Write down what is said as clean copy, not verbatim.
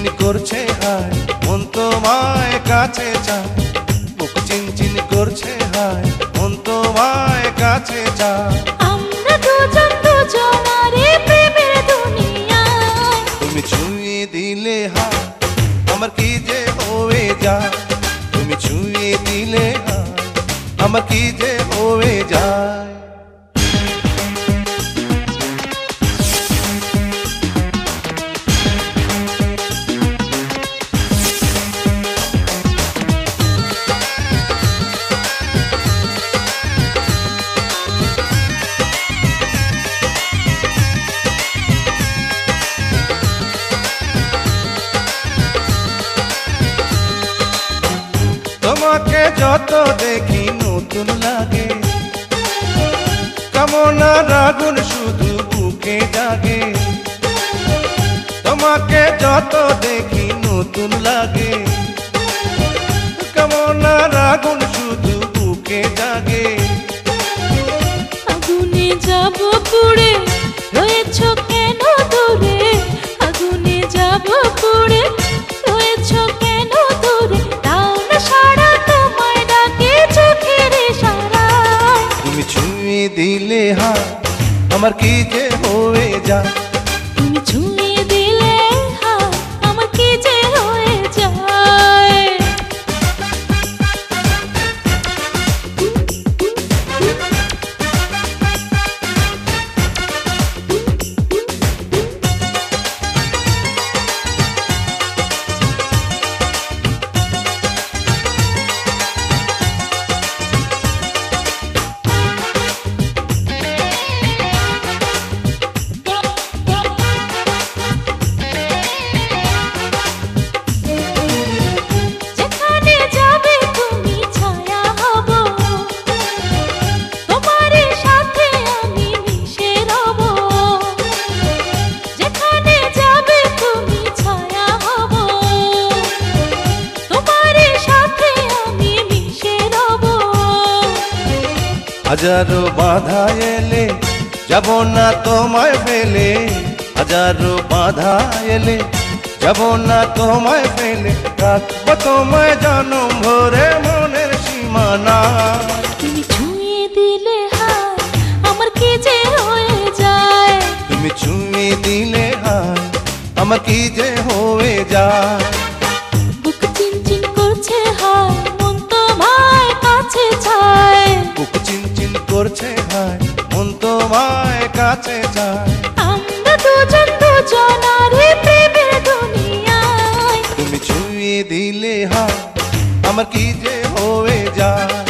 চিনচিন করছে হায় মন তোমায় কাছে চায় বুক চিনচিন করছে হায় মন তোমায় কাছে চায় আমরা দুজন দুজনারে প্রেমের দুনিয়ায় তুমি ছুঁয়ে দিলে হায় আমার কি যে হয়ে যায় তুমি ছুঁয়ে দিলে হায় আমার কি যে হয়ে যায় তোমাকে যত দেখি নতুন লাগে কামনার আগুন শুধু বুকে জাগে তোমাকে যত দেখি নতুন লাগে কামনার আগুন শুধু বুকে জাগে আগুনে যাব পুড়ে রয়েছ কেন দূরে আগুনে যাব পুড়ে রয়েছ কেন দূরে তাও না সারা তোমায় ডাকে চোখের ইশারায় তুমি ছুঁয়ে দিলে হায় আমার কি যে হয়ে যায় তুমি ছুঁয়ে দিলে হায় আমার কি যে হয়ে যায় যেখানে যাবে তুমি ছায়া হব তোমার সাথে আমি মিশে রব যেখানে যাবে তুমি ছায়া হব তোমার সাথে আমি মিশে রব হাজারো বাধা এলে যাব না তোমায় ফেলে হাজারো বাধা এলে যাব না তোমায় ফেলে রাখবো তোমায় জনম ভরে মনের সীমানা তুমি ছুঁয়ে দিলে হায় আমার কি যে হয়ে যায় তুমি ছুঁয়ে দিলে হায় আমার কি যে হয়ে যায় বুক চিনচিন করছে হায় মন তোমায় কাছে চায় বুক চিনচিন করছে হায় মন তোমায় কাছে যায় আমরা দুজন দুজনারে প্রেমের দুনিয়ায় তুমি ছুঁয়ে দিলে হায় আমার কি যে হয়ে যায়